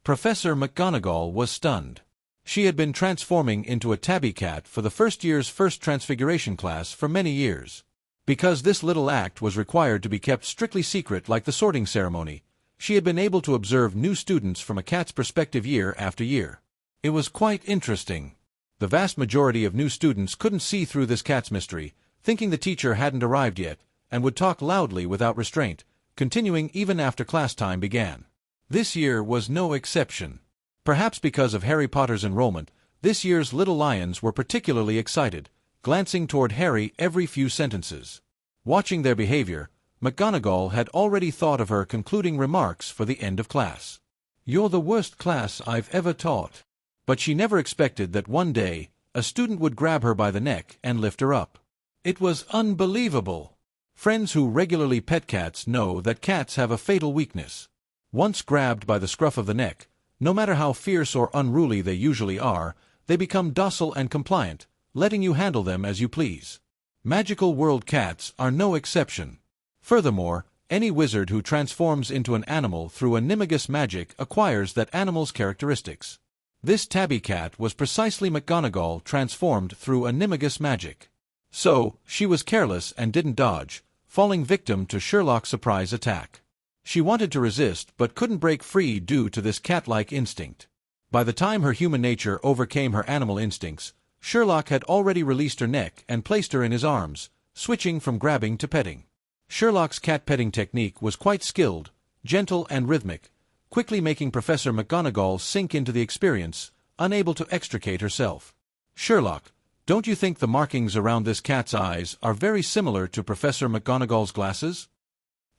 Professor McGonagall was stunned. She had been transforming into a tabby cat for the first year's first transfiguration class for many years. Because this little act was required to be kept strictly secret like the sorting ceremony, she had been able to observe new students from a cat's perspective year after year. It was quite interesting. The vast majority of new students couldn't see through this cat's mystery, thinking the teacher hadn't arrived yet, and would talk loudly without restraint, continuing even after class time began. This year was no exception. Perhaps because of Harry Potter's enrollment, this year's little lions were particularly excited, glancing toward Harry every few sentences. Watching their behavior, McGonagall had already thought of her concluding remarks for the end of class. "You're the worst class I've ever taught." But she never expected that one day, a student would grab her by the neck and lift her up. It was unbelievable. Friends who regularly pet cats know that cats have a fatal weakness. Once grabbed by the scruff of the neck, no matter how fierce or unruly they usually are, they become docile and compliant, letting you handle them as you please. Magical world cats are no exception. Furthermore, any wizard who transforms into an animal through animagus magic acquires that animal's characteristics. This tabby cat was precisely McGonagall transformed through animagus magic. So, she was careless and didn't dodge, falling victim to Sherlock's surprise attack. She wanted to resist but couldn't break free due to this cat-like instinct. By the time her human nature overcame her animal instincts, Sherlock had already released her neck and placed her in his arms, switching from grabbing to petting. Sherlock's cat-petting technique was quite skilled, gentle and rhythmic, quickly making Professor McGonagall sink into the experience, unable to extricate herself. "Sherlock, don't you think the markings around this cat's eyes are very similar to Professor McGonagall's glasses?"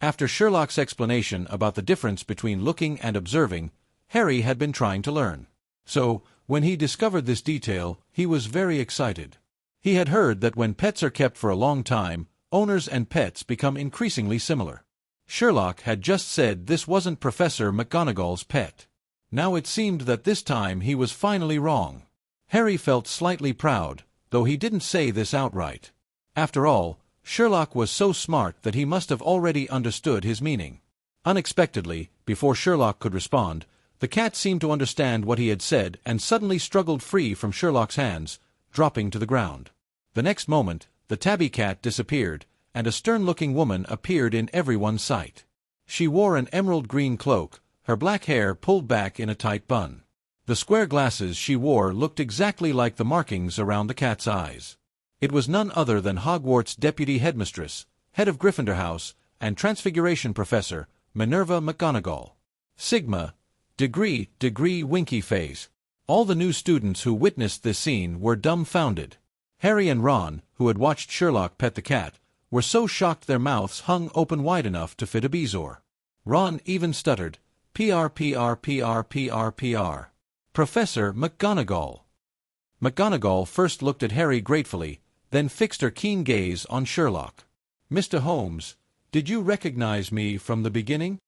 After Sherlock's explanation about the difference between looking and observing, Harry had been trying to learn. So, when he discovered this detail, he was very excited. He had heard that when pets are kept for a long time, owners and pets become increasingly similar. Sherlock had just said this wasn't Professor McGonagall's pet. Now it seemed that this time he was finally wrong. Harry felt slightly proud, though he didn't say this outright. After all, Sherlock was so smart that he must have already understood his meaning. Unexpectedly, before Sherlock could respond, the cat seemed to understand what he had said and suddenly struggled free from Sherlock's hands, dropping to the ground. The next moment, the tabby cat disappeared, and a stern-looking woman appeared in everyone's sight. She wore an emerald-green cloak, her black hair pulled back in a tight bun. The square glasses she wore looked exactly like the markings around the cat's eyes. It was none other than Hogwarts' deputy headmistress, head of Gryffindor House, and Transfiguration Professor, Minerva McGonagall. Sigma, degree, winky face. All the new students who witnessed this scene were dumbfounded. Harry and Ron, who had watched Sherlock pet the cat, were so shocked their mouths hung open wide enough to fit a bezoar. Ron even stuttered, "PR. Professor McGonagall." McGonagall first looked at Harry gratefully, then fixed her keen gaze on Sherlock. "Mr. Holmes, did you recognize me from the beginning?"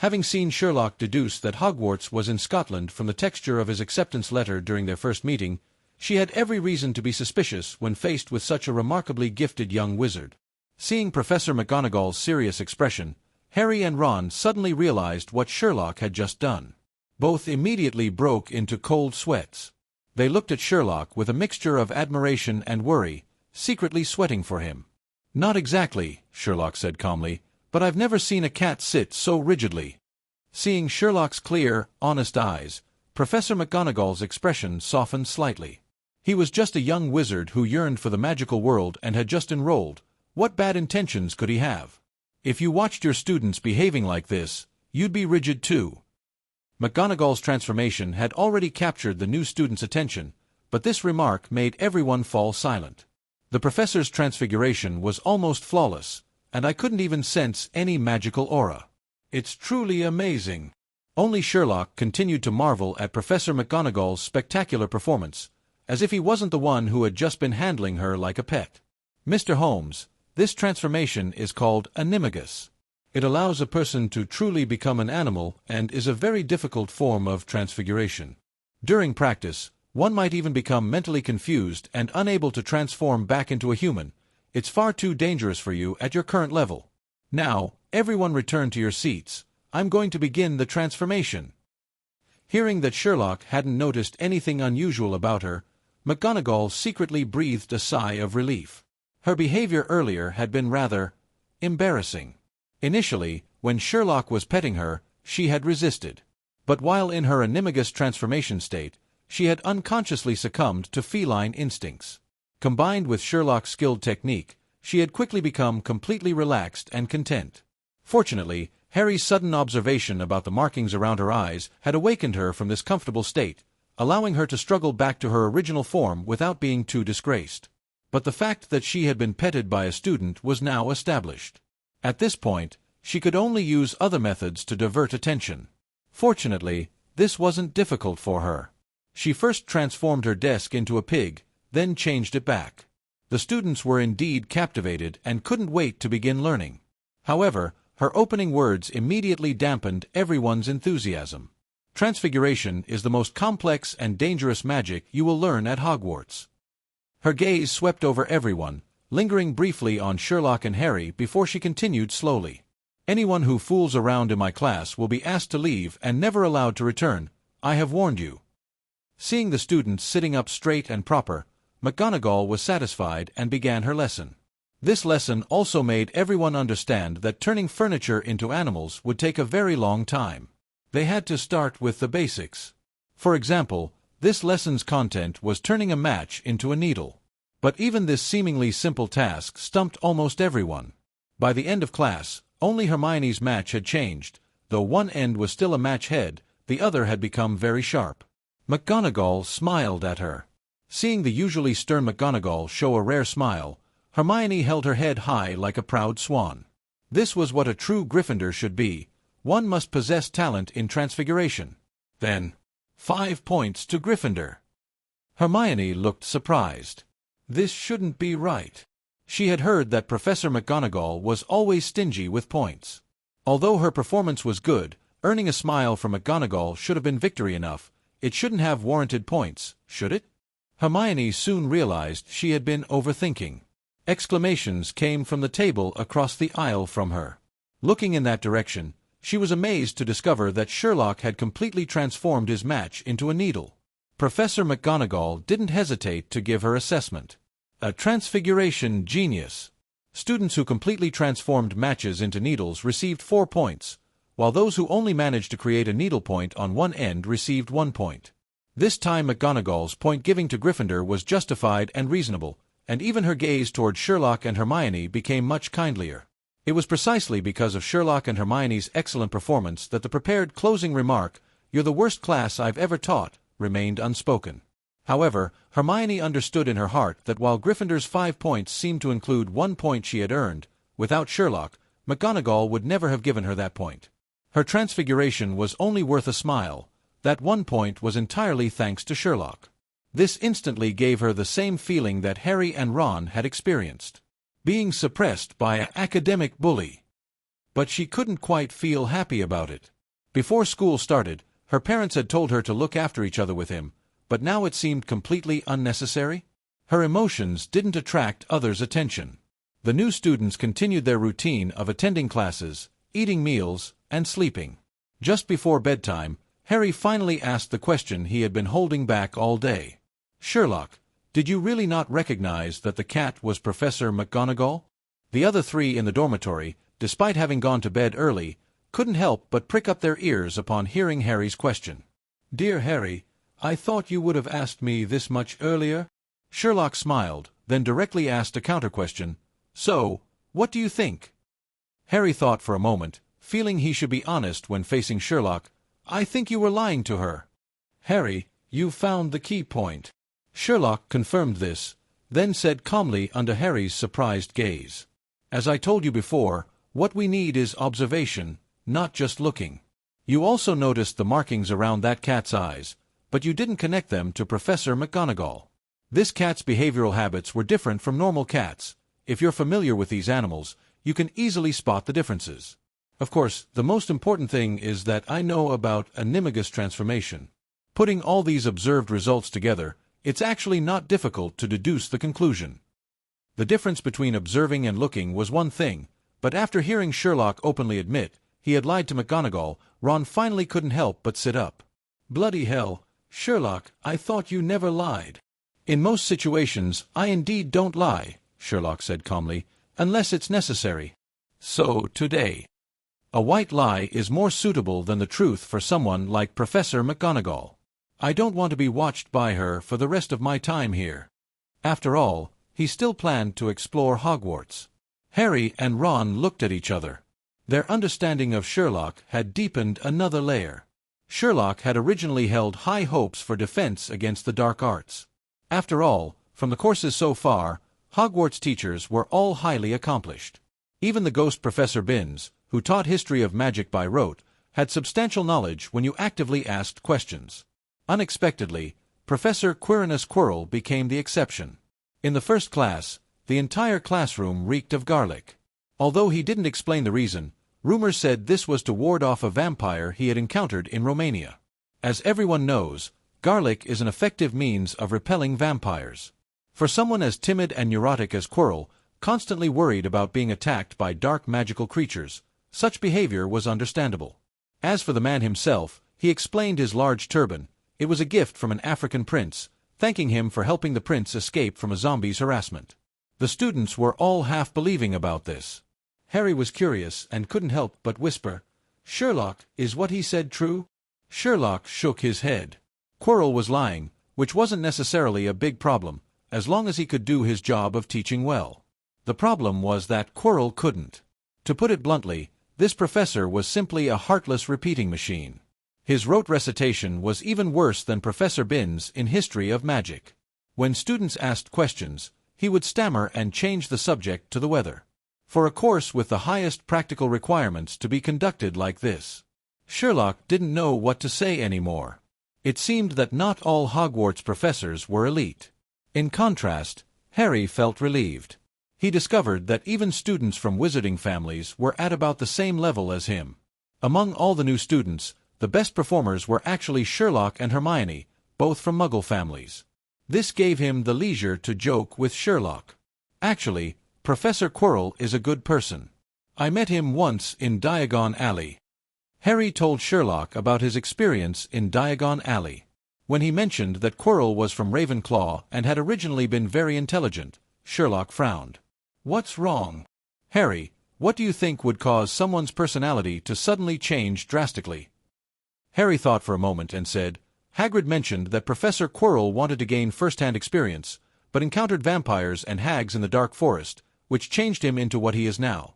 Having seen Sherlock deduce that Hogwarts was in Scotland from the texture of his acceptance letter during their first meeting, she had every reason to be suspicious when faced with such a remarkably gifted young wizard. Seeing Professor McGonagall's serious expression, Harry and Ron suddenly realized what Sherlock had just done. Both immediately broke into cold sweats. They looked at Sherlock with a mixture of admiration and worry, secretly sweating for him. "Not exactly," Sherlock said calmly, "but I've never seen a cat sit so rigidly." Seeing Sherlock's clear, honest eyes, Professor McGonagall's expression softened slightly. He was just a young wizard who yearned for the magical world and had just enrolled. What bad intentions could he have? If you watched your students behaving like this, you'd be rigid too. McGonagall's transformation had already captured the new students' attention, but this remark made everyone fall silent. The professor's transfiguration was almost flawless, and I couldn't even sense any magical aura. "It's truly amazing." Only Sherlock continued to marvel at Professor McGonagall's spectacular performance, as if he wasn't the one who had just been handling her like a pet. "Mr. Holmes, this transformation is called animagus. It allows a person to truly become an animal and is a very difficult form of transfiguration. During practice, one might even become mentally confused and unable to transform back into a human. It's far too dangerous for you at your current level. Now, everyone return to your seats. I'm going to begin the transformation." Hearing that Sherlock hadn't noticed anything unusual about her, McGonagall secretly breathed a sigh of relief. Her behavior earlier had been rather embarrassing. Initially, when Sherlock was petting her, she had resisted. But while in her animagus transformation state, she had unconsciously succumbed to feline instincts. Combined with Sherlock's skilled technique, she had quickly become completely relaxed and content. Fortunately, Harry's sudden observation about the markings around her eyes had awakened her from this comfortable state, allowing her to struggle back to her original form without being too disgraced. But the fact that she had been petted by a student was now established. At this point, she could only use other methods to divert attention. Fortunately, this wasn't difficult for her. She first transformed her desk into a pig, then changed it back. The students were indeed captivated and couldn't wait to begin learning. However, her opening words immediately dampened everyone's enthusiasm. Transfiguration is the most complex and dangerous magic you will learn at Hogwarts. Her gaze swept over everyone, lingering briefly on Sherlock and Harry before she continued slowly. Anyone who fools around in my class will be asked to leave and never allowed to return. I have warned you. Seeing the students sitting up straight and proper, McGonagall was satisfied and began her lesson. This lesson also made everyone understand that turning furniture into animals would take a very long time. They had to start with the basics. For example, this lesson's content was turning a match into a needle. But even this seemingly simple task stumped almost everyone. By the end of class, only Hermione's match had changed. Though one end was still a match head, the other had become very sharp. McGonagall smiled at her. Seeing the usually stern McGonagall show a rare smile, Hermione held her head high like a proud swan. This was what a true Gryffindor should be. One must possess talent in transfiguration. Then, 5 points to Gryffindor. Hermione looked surprised. This shouldn't be right. She had heard that Professor McGonagall was always stingy with points. Although her performance was good, earning a smile from McGonagall should have been victory enough. It shouldn't have warranted points, should it? Hermione soon realized she had been overthinking. Exclamations came from the table across the aisle from her. Looking in that direction, she was amazed to discover that Sherlock had completely transformed his match into a needle. Professor McGonagall didn't hesitate to give her assessment. A transfiguration genius. Students who completely transformed matches into needles received 4 points, while those who only managed to create a needlepoint on one end received 1 point. This time McGonagall's point giving to Gryffindor was justified and reasonable, and even her gaze toward Sherlock and Hermione became much kindlier. It was precisely because of Sherlock and Hermione's excellent performance that the prepared closing remark, "You're the worst class I've ever taught," remained unspoken. However, Hermione understood in her heart that while Gryffindor's 5 points seemed to include 1 point she had earned, without Sherlock, McGonagall would never have given her that point. Her transfiguration was only worth a smile. That 1 point was entirely thanks to Sherlock. This instantly gave her the same feeling that Harry and Ron had experienced. Being suppressed by an academic bully. But she couldn't quite feel happy about it. Before school started, her parents had told her to look after each other with him, but now it seemed completely unnecessary. Her emotions didn't attract others' attention. The new students continued their routine of attending classes, eating meals, and sleeping. Just before bedtime, Harry finally asked the question he had been holding back all day. "Sherlock, did you really not recognize that the cat was Professor McGonagall?" The other 3 in the dormitory, despite having gone to bed early, couldn't help but prick up their ears upon hearing Harry's question. "Dear Harry, I thought you would have asked me this much earlier." Sherlock smiled, then directly asked a counter-question. "So, what do you think?" Harry thought for a moment, feeling he should be honest when facing Sherlock. "I think you were lying to her." "Harry, you found the key point." Sherlock confirmed this, then said calmly under Harry's surprised gaze. "As I told you before, what we need is observation, not just looking. You also noticed the markings around that cat's eyes, but you didn't connect them to Professor McGonagall. This cat's behavioral habits were different from normal cats. If you're familiar with these animals, you can easily spot the differences. Of course, the most important thing is that I know about animagus transformation. Putting all these observed results together, it's actually not difficult to deduce the conclusion." The difference between observing and looking was one thing, but after hearing Sherlock openly admit he had lied to McGonagall, Ron finally couldn't help but sit up. Bloody hell, Sherlock, I thought you never lied. In most situations, I indeed don't lie, Sherlock said calmly, unless it's necessary. So, today. A white lie is more suitable than the truth for someone like Professor McGonagall. I don't want to be watched by her for the rest of my time here. After all, he still planned to explore Hogwarts. Harry and Ron looked at each other. Their understanding of Sherlock had deepened another layer. Sherlock had originally held high hopes for defense against the dark arts. After all, from the courses so far, Hogwarts teachers were all highly accomplished. Even the ghost Professor Binns, who taught history of magic by rote, had substantial knowledge when you actively asked questions. Unexpectedly, Professor Quirinus Quirrell became the exception. In the first class, the entire classroom reeked of garlic. Although he didn't explain the reason, rumors said this was to ward off a vampire he had encountered in Romania. As everyone knows, garlic is an effective means of repelling vampires. For someone as timid and neurotic as Quirrell, constantly worried about being attacked by dark magical creatures, such behavior was understandable. As for the man himself, he explained his large turban. It was a gift from an African prince, thanking him for helping the prince escape from a zombie's harassment. The students were all half believing about this. Harry was curious and couldn't help but whisper, "Sherlock, is what he said true?" Sherlock shook his head. Quirrell was lying, which wasn't necessarily a big problem, as long as he could do his job of teaching well. The problem was that Quirrell couldn't. To put it bluntly, this professor was simply a heartless repeating machine. His rote recitation was even worse than Professor Binns' in History of Magic. When students asked questions, he would stammer and change the subject to the weather. For a course with the highest practical requirements to be conducted like this, Sherlock didn't know what to say anymore. It seemed that not all Hogwarts professors were elite. In contrast, Harry felt relieved. He discovered that even students from wizarding families were at about the same level as him. Among all the new students, the best performers were actually Sherlock and Hermione, both from Muggle families. This gave him the leisure to joke with Sherlock. "Actually, Professor Quirrell is a good person. I met him once in Diagon Alley." Harry told Sherlock about his experience in Diagon Alley. When he mentioned that Quirrell was from Ravenclaw and had originally been very intelligent, Sherlock frowned. "What's wrong?" "Harry, what do you think would cause someone's personality to suddenly change drastically?" Harry thought for a moment and said, "Hagrid mentioned that Professor Quirrell wanted to gain first-hand experience, but encountered vampires and hags in the dark forest, which changed him into what he is now."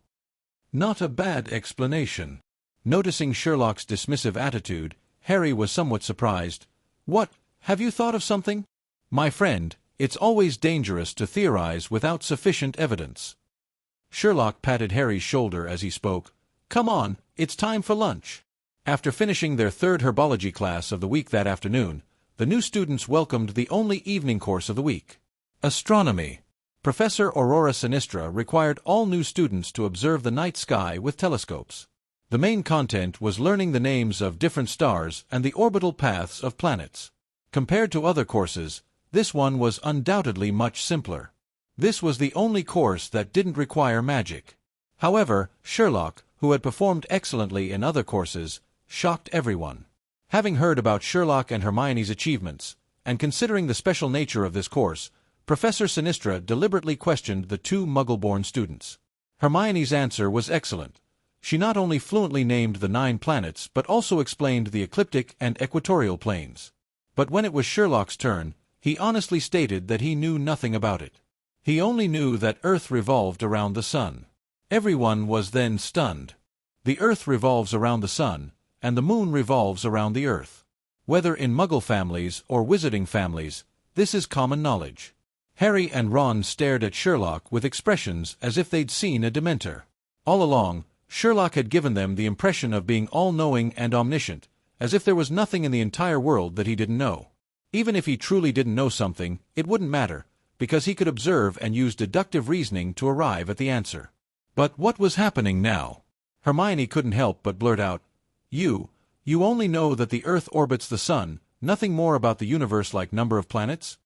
Not a bad explanation. Noticing Sherlock's dismissive attitude, Harry was somewhat surprised. "What, have you thought of something?" "My friend, it's always dangerous to theorize without sufficient evidence." Sherlock patted Harry's shoulder as he spoke. "Come on, it's time for lunch." After finishing their third herbology class of the week that afternoon, the new students welcomed the only evening course of the week. Astronomy. Professor Aurora Sinistra required all new students to observe the night sky with telescopes. The main content was learning the names of different stars and the orbital paths of planets. Compared to other courses, this one was undoubtedly much simpler. This was the only course that didn't require magic. However, Sherlock, who had performed excellently in other courses, shocked everyone. Having heard about Sherlock and Hermione's achievements, and considering the special nature of this course, Professor Sinistra deliberately questioned the two Muggle-born students. Hermione's answer was excellent. She not only fluently named the 9 planets but also explained the ecliptic and equatorial planes. But when it was Sherlock's turn, he honestly stated that he knew nothing about it. He only knew that Earth revolved around the sun. Everyone was then stunned. The Earth revolves around the sun, and the moon revolves around the Earth. Whether in Muggle families or wizarding families, this is common knowledge. Harry and Ron stared at Sherlock with expressions as if they'd seen a Dementor. All along, Sherlock had given them the impression of being all-knowing and omniscient, as if there was nothing in the entire world that he didn't know. Even if he truly didn't know something, it wouldn't matter, because he could observe and use deductive reasoning to arrive at the answer. But what was happening now? Hermione couldn't help but blurt out, You only know that the Earth orbits the sun, nothing more about the universe like number of planets?"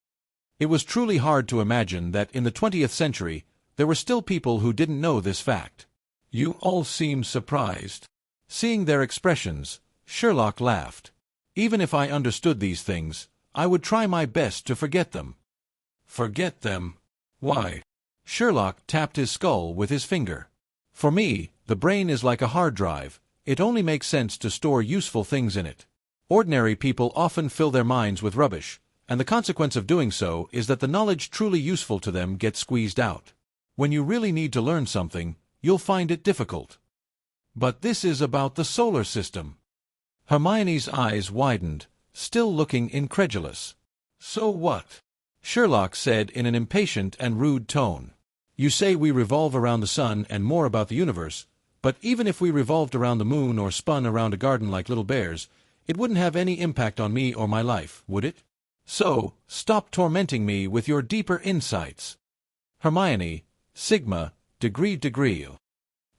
It was truly hard to imagine that in the 20th century, there were still people who didn't know this fact. "You all seem surprised." Seeing their expressions, Sherlock laughed. Even if I understood these things, I would try my best to forget them. Forget them? Why? Sherlock tapped his skull with his finger. For me, the brain is like a hard drive. It only makes sense to store useful things in it. Ordinary people often fill their minds with rubbish, and the consequence of doing so is that the knowledge truly useful to them gets squeezed out. When you really need to learn something, you'll find it difficult. But this is about the solar system. Hermione's eyes widened, still looking incredulous. So what? Sherlock said in an impatient and rude tone. You say we revolve around the sun and more about the universe, but even if we revolved around the moon or spun around a garden like little bears, it wouldn't have any impact on me or my life, would it? So, stop tormenting me with your deeper insights. Hermione, Sigma, degree.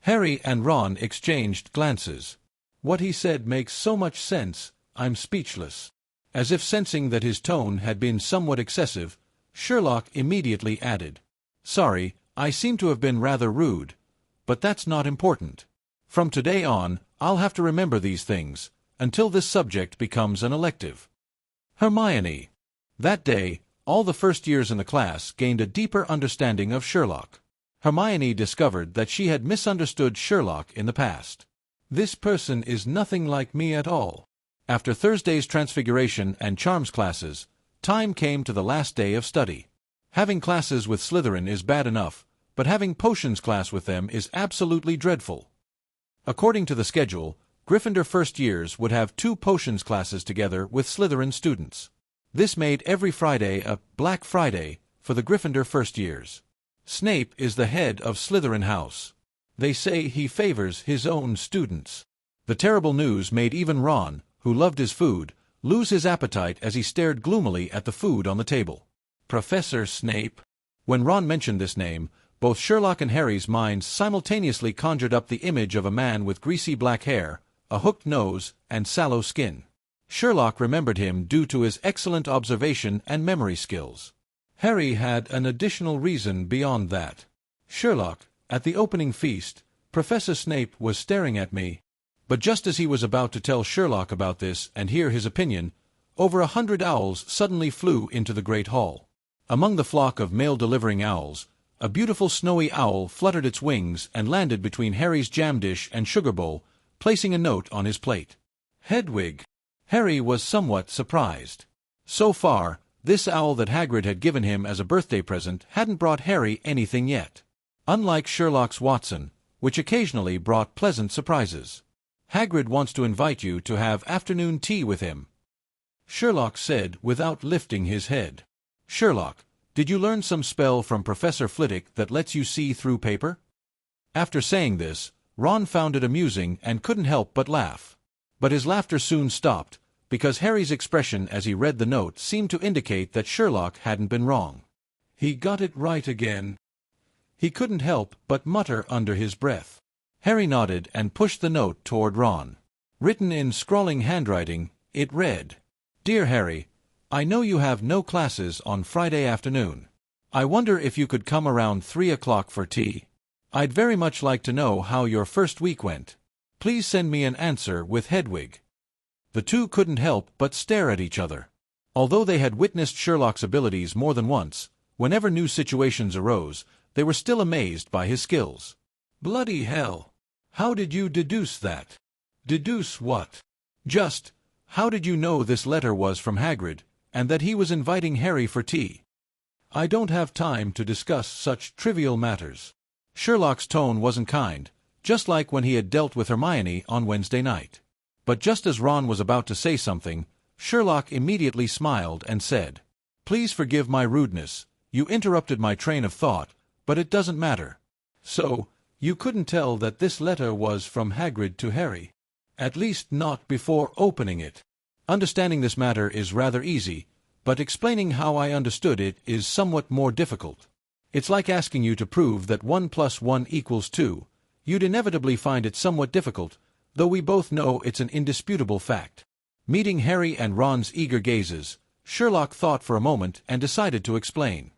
Harry and Ron exchanged glances. What he said makes so much sense, I'm speechless. As if sensing that his tone had been somewhat excessive, Sherlock immediately added, Sorry, I seem to have been rather rude, but that's not important. From today on, I'll have to remember these things, until this subject becomes an elective. Hermione. That day, all the first years in the class gained a deeper understanding of Sherlock. Hermione discovered that she had misunderstood Sherlock in the past. This person is nothing like me at all. After Thursday's Transfiguration and Charms classes, time came to the last day of study. Having classes with Slytherin is bad enough, but having potions class with them is absolutely dreadful. According to the schedule, Gryffindor first years would have 2 potions classes together with Slytherin students. This made every Friday a Black Friday for the Gryffindor first years. Snape is the head of Slytherin House. They say he favors his own students. The terrible news made even Ron, who loved his food, lose his appetite as he stared gloomily at the food on the table. Professor Snape. When Ron mentioned this name, both Sherlock and Harry's minds simultaneously conjured up the image of a man with greasy black hair, a hooked nose, and sallow skin. Sherlock remembered him due to his excellent observation and memory skills. Harry had an additional reason beyond that. Sherlock, at the opening feast, Professor Snape was staring at me. But just as he was about to tell Sherlock about this and hear his opinion, over 100 owls suddenly flew into the great hall. Among the flock of mail-delivering owls, a beautiful snowy owl fluttered its wings and landed between Harry's jam dish and sugar bowl, placing a note on his plate. Hedwig. Harry was somewhat surprised. So far, this owl that Hagrid had given him as a birthday present hadn't brought Harry anything yet. Unlike Sherlock's Watson, which occasionally brought pleasant surprises. Hagrid wants to invite you to have afternoon tea with him, Sherlock said without lifting his head. Sherlock, did you learn some spell from Professor Flitwick that lets you see through paper? After saying this, Ron found it amusing and couldn't help but laugh. But his laughter soon stopped, because Harry's expression as he read the note seemed to indicate that Sherlock hadn't been wrong. He got it right again. He couldn't help but mutter under his breath. Harry nodded and pushed the note toward Ron. Written in scrawling handwriting, it read, Dear Harry, I know you have no classes on Friday afternoon. I wonder if you could come around 3 o'clock for tea. I'd very much like to know how your first week went. Please send me an answer with Hedwig. The two couldn't help but stare at each other. Although they had witnessed Sherlock's abilities more than once, whenever new situations arose, they were still amazed by his skills. Bloody hell! How did you deduce that? Deduce what? Just, how did you know this letter was from Hagrid, and that he was inviting Harry for tea? I don't have time to discuss such trivial matters. Sherlock's tone wasn't kind, just like when he had dealt with Hermione on Wednesday night. But just as Ron was about to say something, Sherlock immediately smiled and said, Please forgive my rudeness, you interrupted my train of thought, but it doesn't matter. So, you couldn't tell that this letter was from Hagrid to Harry? At least not before opening it. Understanding this matter is rather easy, but explaining how I understood it is somewhat more difficult. It's like asking you to prove that 1 + 1 = 2. You'd inevitably find it somewhat difficult, though we both know it's an indisputable fact. Meeting Harry and Ron's eager gazes, Sherlock thought for a moment and decided to explain.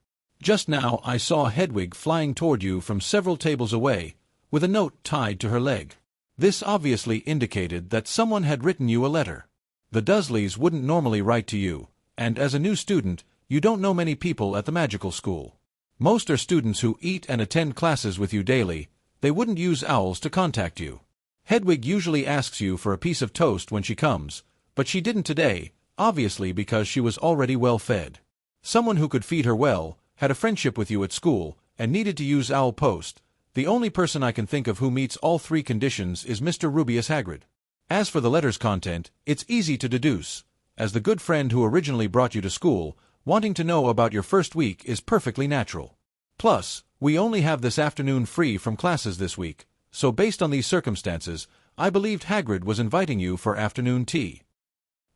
Just now I saw Hedwig flying toward you from several tables away, with a note tied to her leg. This obviously indicated that someone had written you a letter. The Dursleys wouldn't normally write to you, and as a new student, you don't know many people at the magical school. Most are students who eat and attend classes with you daily. They wouldn't use owls to contact you. Hedwig usually asks you for a piece of toast when she comes, but she didn't today, obviously because she was already well fed. Someone who could feed her well, had a friendship with you at school, and needed to use owl post. The only person I can think of who meets all three conditions is Mr. Rubeus Hagrid. As for the letter's content, it's easy to deduce. As the good friend who originally brought you to school, wanting to know about your first week is perfectly natural. Plus, we only have this afternoon free from classes this week, so based on these circumstances, I believed Hagrid was inviting you for afternoon tea.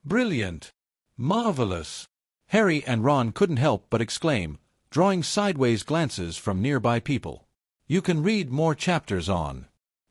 Brilliant! Marvelous! Harry and Ron couldn't help but exclaim, drawing sideways glances from nearby people. You can read more chapters on.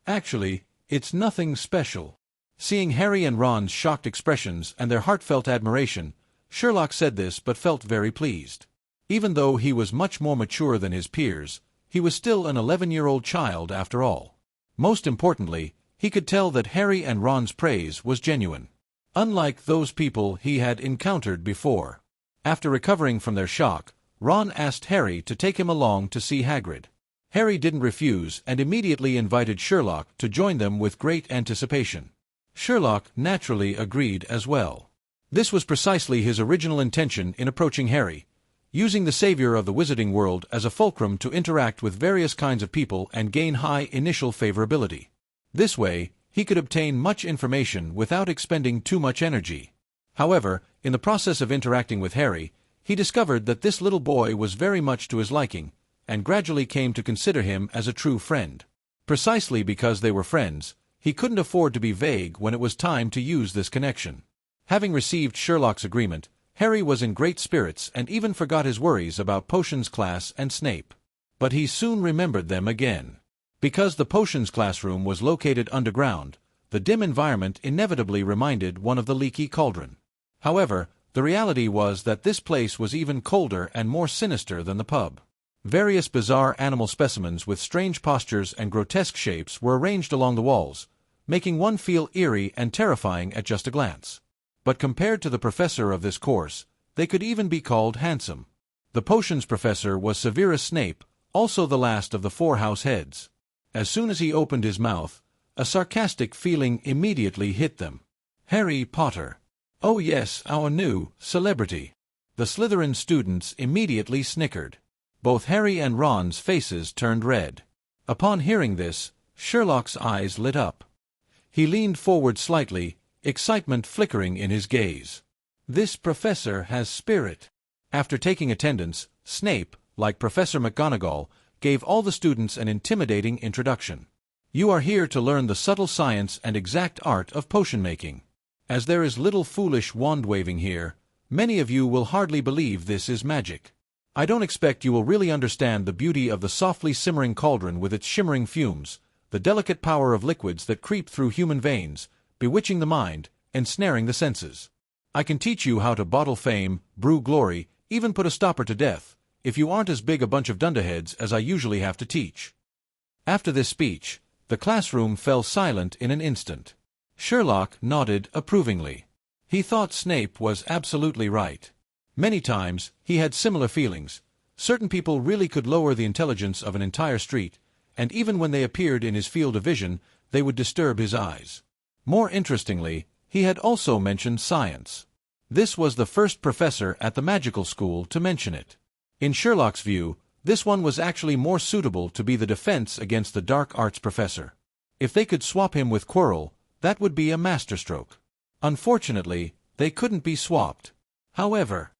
Actually, it's nothing special. Seeing Harry and Ron's shocked expressions and their heartfelt admiration, Sherlock said this but felt very pleased. Even though he was much more mature than his peers, he was still an 11-year-old child after all. Most importantly, he could tell that Harry and Ron's praise was genuine. Unlike those people he had encountered before. After recovering from their shock, Ron asked Harry to take him along to see Hagrid. Harry didn't refuse and immediately invited Sherlock to join them with great anticipation. Sherlock naturally agreed as well. This was precisely his original intention in approaching Harry, using the savior of the wizarding world as a fulcrum to interact with various kinds of people and gain high initial favorability. This way, he could obtain much information without expending too much energy. However, in the process of interacting with Harry, he discovered that this little boy was very much to his liking, and gradually came to consider him as a true friend. Precisely because they were friends, he couldn't afford to be vague when it was time to use this connection. Having received Sherlock's agreement, Harry was in great spirits and even forgot his worries about potions class and Snape. But he soon remembered them again. Because the potions classroom was located underground, the dim environment inevitably reminded one of the leaky cauldron. However, the reality was that this place was even colder and more sinister than the pub. Various bizarre animal specimens with strange postures and grotesque shapes were arranged along the walls, making one feel eerie and terrifying at just a glance. But compared to the professor of this course, they could even be called handsome. The potions professor was Severus Snape, also the last of the four house heads. As soon as he opened his mouth, a sarcastic feeling immediately hit them. Harry Potter. Oh yes, our new celebrity. The Slytherin students immediately snickered. Both Harry and Ron's faces turned red. Upon hearing this, Sherlock's eyes lit up. He leaned forward slightly, excitement flickering in his gaze. This professor has spirit. After taking attendance, Snape, like Professor McGonagall, gave all the students an intimidating introduction. You are here to learn the subtle science and exact art of potion-making. As there is little foolish wand-waving here, many of you will hardly believe this is magic. I don't expect you will really understand the beauty of the softly simmering cauldron with its shimmering fumes, the delicate power of liquids that creep through human veins, bewitching the mind, ensnaring the senses. I can teach you how to bottle fame, brew glory, even put a stopper to death, if you aren't as big a bunch of dunderheads as I usually have to teach. After this speech, the classroom fell silent in an instant. Sherlock nodded approvingly. He thought Snape was absolutely right. Many times, he had similar feelings. Certain people really could lower the intelligence of an entire street, and even when they appeared in his field of vision, they would disturb his eyes. More interestingly, he had also mentioned science. This was the first professor at the magical school to mention it. In Sherlock's view, this one was actually more suitable to be the defense against the dark arts professor. If they could swap him with Quirrell, that would be a masterstroke. Unfortunately, they couldn't be swapped. However,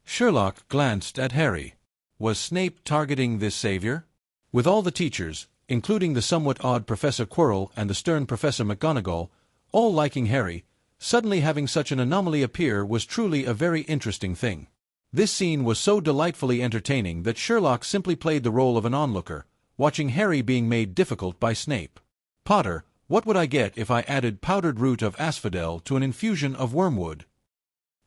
Sherlock glanced at Harry. Was Snape targeting this savior? With all the teachers, including the somewhat odd Professor Quirrell and the stern Professor McGonagall, all liking Harry, suddenly having such an anomaly appear was truly a very interesting thing. This scene was so delightfully entertaining that Sherlock simply played the role of an onlooker, watching Harry being made difficult by Snape. Potter, what would I get if I added powdered root of asphodel to an infusion of wormwood?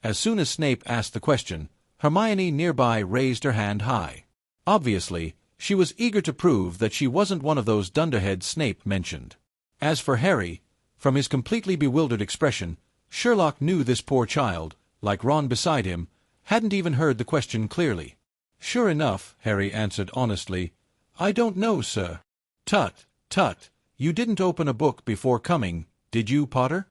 As soon as Snape asked the question, Hermione nearby raised her hand high. Obviously, she was eager to prove that she wasn't one of those dunderheads Snape mentioned. As for Harry, from his completely bewildered expression, Sherlock knew this poor child, like Ron beside him, hadn't even heard the question clearly. "Sure enough," Harry answered honestly, "I don't know, sir." "Tut, tut, you didn't open a book before coming, did you, Potter?"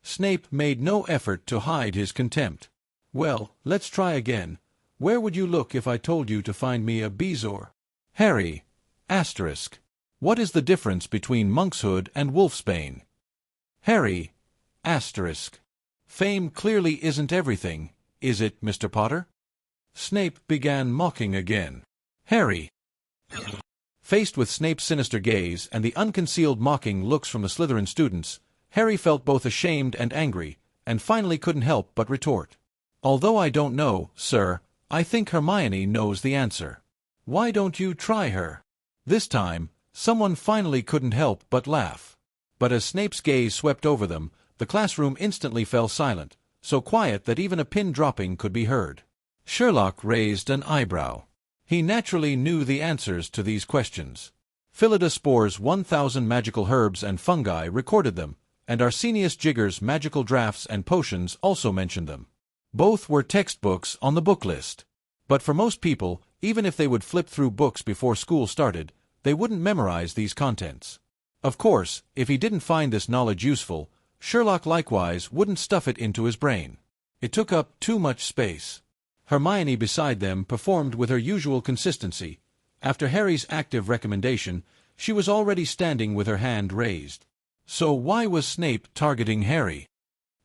Snape made no effort to hide his contempt. "Well, let's try again. Where would you look if I told you to find me a bezoar?" "Harry, asterisk. What is the difference between monkshood and wolfsbane?" "Harry, asterisk. Fame clearly isn't everything, is it, Mr. Potter?" Snape began mocking again. "Harry." Faced with Snape's sinister gaze and the unconcealed mocking looks from the Slytherin students, Harry felt both ashamed and angry, and finally couldn't help but retort. "Although I don't know, sir, I think Hermione knows the answer. Why don't you try her?" This time, someone finally couldn't help but laugh. But as Snape's gaze swept over them, the classroom instantly fell silent, so quiet that even a pin dropping could be heard. Sherlock raised an eyebrow. He naturally knew the answers to these questions. Philidospor's 1,000 magical herbs and fungi recorded them, and Arsenius Jigger's magical drafts and potions also mentioned them. Both were textbooks on the book list. But for most people, even if they would flip through books before school started, they wouldn't memorize these contents. Of course, if he didn't find this knowledge useful, Sherlock likewise wouldn't stuff it into his brain. It took up too much space. Hermione beside them performed with her usual consistency. After Harry's active recommendation, she was already standing with her hand raised. So why was Snape targeting Harry?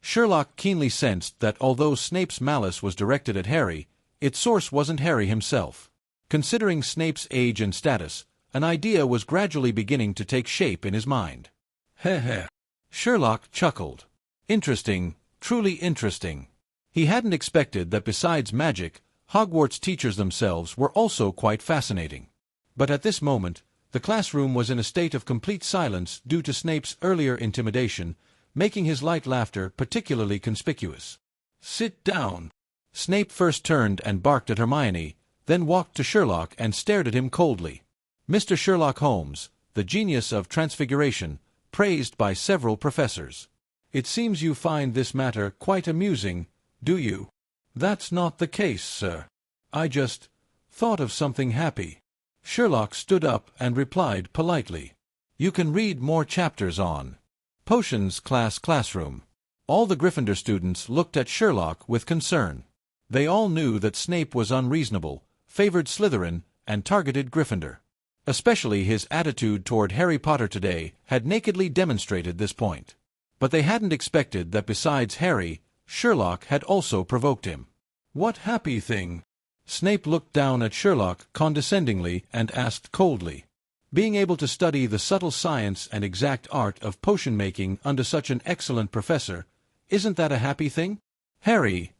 Sherlock keenly sensed that although Snape's malice was directed at Harry, its source wasn't Harry himself. Considering Snape's age and status, an idea was gradually beginning to take shape in his mind. "Heh heh." Sherlock chuckled. Interesting, truly interesting. He hadn't expected that besides magic, Hogwarts teachers themselves were also quite fascinating. But at this moment, the classroom was in a state of complete silence due to Snape's earlier intimidation, making his light laughter particularly conspicuous. "Sit down." Snape first turned and barked at Hermione, then walked to Sherlock and stared at him coldly. Mr. Sherlock Holmes, the genius of transfiguration, praised by several professors. "It seems you find this matter quite amusing, do you?" "That's not the case, sir. I just thought of something happy." Sherlock stood up and replied politely. "You can read more chapters on Potions classroom." All the Gryffindor students looked at Sherlock with concern. They all knew that Snape was unreasonable, favored Slytherin, and targeted Gryffindor. Especially his attitude toward Harry Potter today had nakedly demonstrated this point. But they hadn't expected that besides Harry, Sherlock had also provoked him. "What happy thing?" Snape looked down at Sherlock condescendingly and asked coldly. "Being able to study the subtle science and exact art of potion-making under such an excellent professor, isn't that a happy thing?" Harry,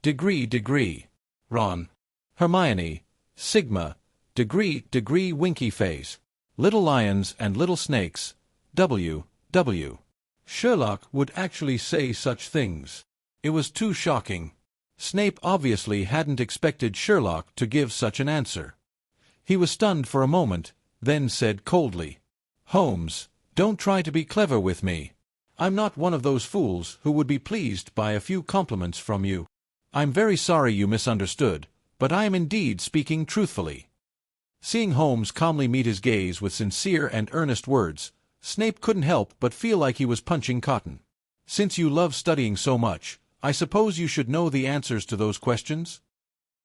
degree. Ron, Hermione, Sigma, degree winky face. Little lions and little snakes, W. Sherlock would actually say such things. It was too shocking. Snape obviously hadn't expected Sherlock to give such an answer. He was stunned for a moment, then said coldly, "Holmes, don't try to be clever with me. I'm not one of those fools who would be pleased by a few compliments from you. I'm very sorry you misunderstood, but I am indeed speaking truthfully." Seeing Holmes calmly meet his gaze with sincere and earnest words, Snape couldn't help but feel like he was punching cotton. "Since you love studying so much, I suppose you should know the answers to those questions?"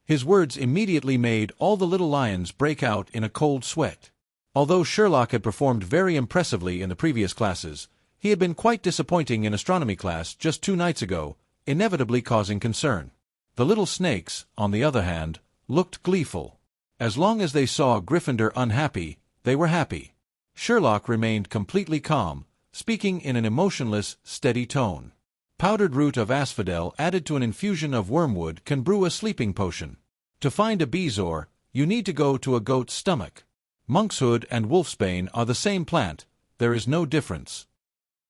His words immediately made all the little lions break out in a cold sweat. Although Sherlock had performed very impressively in the previous classes, he had been quite disappointing in astronomy class just 2 nights ago, inevitably causing concern. The little snakes, on the other hand, looked gleeful. As long as they saw Gryffindor unhappy, they were happy. Sherlock remained completely calm, speaking in an emotionless, steady tone. Powdered root of asphodel added to an infusion of wormwood can brew a sleeping potion. To find a bezoar, you need to go to a goat's stomach. Monkshood and wolfsbane are the same plant, there is no difference.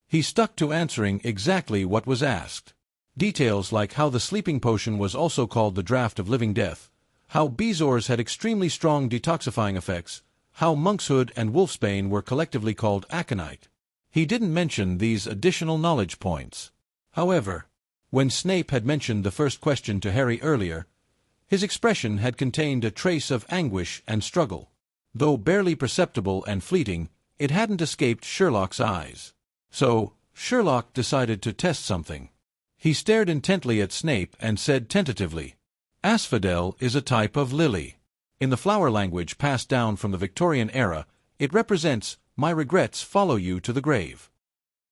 He stuck to answering exactly what was asked. Details like how the sleeping potion was also called the draught of living death, how bezoars had extremely strong detoxifying effects, how monkshood and wolfsbane were collectively called aconite. He didn't mention these additional knowledge points. However, when Snape had mentioned the first question to Harry earlier, his expression had contained a trace of anguish and struggle. Though barely perceptible and fleeting, it hadn't escaped Sherlock's eyes. So, Sherlock decided to test something. He stared intently at Snape and said tentatively, "Asphodel is a type of lily. In the flower language passed down from the Victorian era, it represents, 'My regrets follow you to the grave.'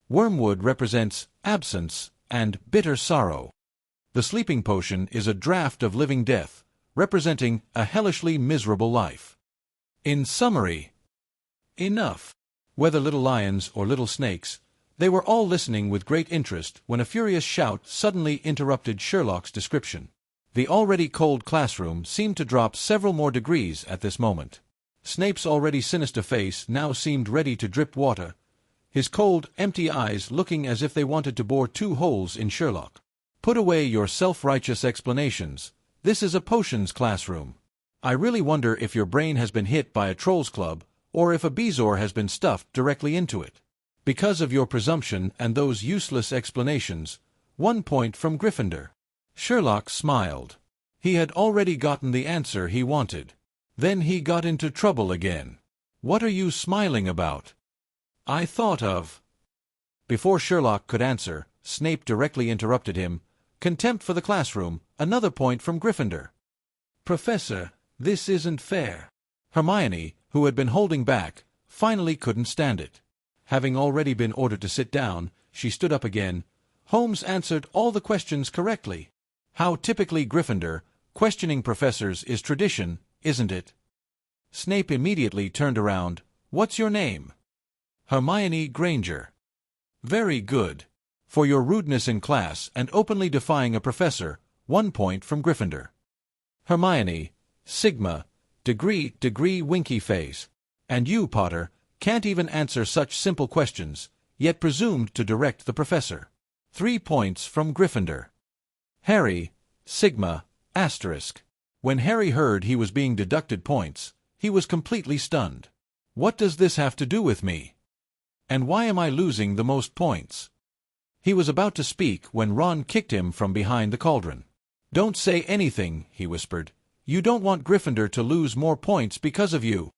Wormwood represents absence and bitter sorrow. The sleeping potion is a draught of living death, representing a hellishly miserable life. In summary, enough." Whether little lions or little snakes, they were all listening with great interest when a furious shout suddenly interrupted Sherlock's description. The already cold classroom seemed to drop several more degrees at this moment. Snape's already sinister face now seemed ready to drip water, his cold, empty eyes looking as if they wanted to bore 2 holes in Sherlock. "Put away your self-righteous explanations. This is a potions classroom. I really wonder if your brain has been hit by a troll's club, or if a bezoar has been stuffed directly into it. Because of your presumption and those useless explanations, 1 point from Gryffindor." Sherlock smiled. He had already gotten the answer he wanted. Then he got into trouble again. "What are you smiling about?" "I thought of—" Before Sherlock could answer, Snape directly interrupted him. "Contempt for the classroom, another point from Gryffindor." "Professor, this isn't fair." Hermione, who had been holding back, finally couldn't stand it. Having already been ordered to sit down, she stood up again. "Holmes answered all the questions correctly. How typically Gryffindor, questioning professors is tradition, isn't it?" Snape immediately turned around. "What's your name?" "Hermione Granger." "Very good. For your rudeness in class and openly defying a professor, 1 point from Gryffindor." Hermione, Sigma, degree winky face. "And you, Potter, can't even answer such simple questions, yet presumed to direct the professor. 3 points from Gryffindor." Harry, Sigma, asterisk. When Harry heard he was being deducted points, he was completely stunned. "What does this have to do with me? And why am I losing the most points?" He was about to speak when Ron kicked him from behind the cauldron. "Don't say anything," he whispered. "You don't want Gryffindor to lose more points because of you."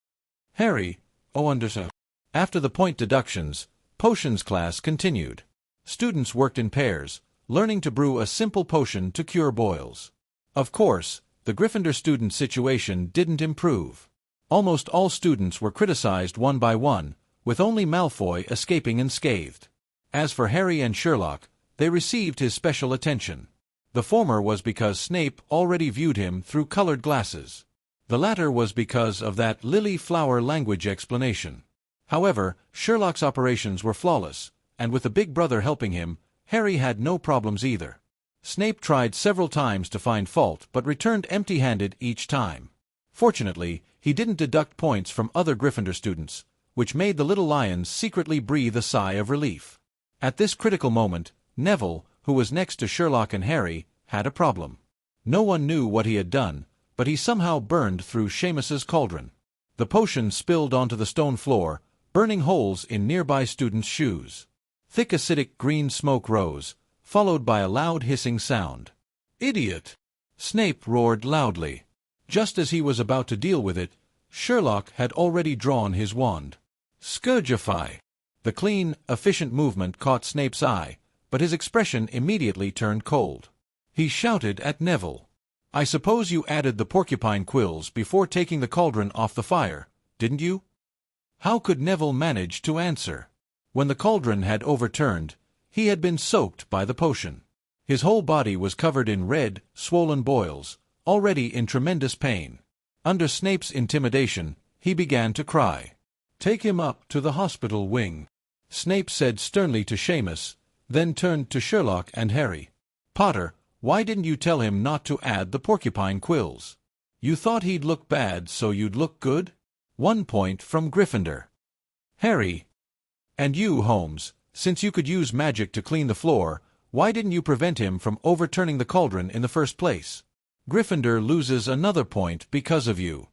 Harry, "Oh, understood." After the point deductions, potions class continued. Students worked in pairs, learning to brew a simple potion to cure boils. Of course, the Gryffindor student situation didn't improve. Almost all students were criticized one by one, with only Malfoy escaping unscathed. As for Harry and Sherlock, they received his special attention. The former was because Snape already viewed him through colored glasses. The latter was because of that lily flower language explanation. However, Sherlock's operations were flawless, and with the big brother helping him, Harry had no problems either. Snape tried several times to find fault but returned empty-handed each time. Fortunately, he didn't deduct points from other Gryffindor students, which made the little lions secretly breathe a sigh of relief. At this critical moment, Neville, who was next to Sherlock and Harry, had a problem. No one knew what he had done, but he somehow burned through Seamus's cauldron. The potion spilled onto the stone floor, burning holes in nearby students' shoes. Thick acidic green smoke rose, followed by a loud hissing sound. "Idiot!" Snape roared loudly. Just as he was about to deal with it, Sherlock had already drawn his wand. "Scourgify!" The clean, efficient movement caught Snape's eye, but his expression immediately turned cold. He shouted at Neville. "I suppose you added the porcupine quills before taking the cauldron off the fire, didn't you?" How could Neville manage to answer? When the cauldron had overturned, he had been soaked by the potion. His whole body was covered in red, swollen boils, already in tremendous pain. Under Snape's intimidation, he began to cry. "Take him up to the hospital wing," Snape said sternly to Seamus, then turned to Sherlock and Harry. "Potter, why didn't you tell him not to add the porcupine quills? You thought he'd look bad so you'd look good? 1 point from Gryffindor." Harry. "And you, Holmes, since you could use magic to clean the floor, why didn't you prevent him from overturning the cauldron in the first place? Gryffindor loses another point because of you."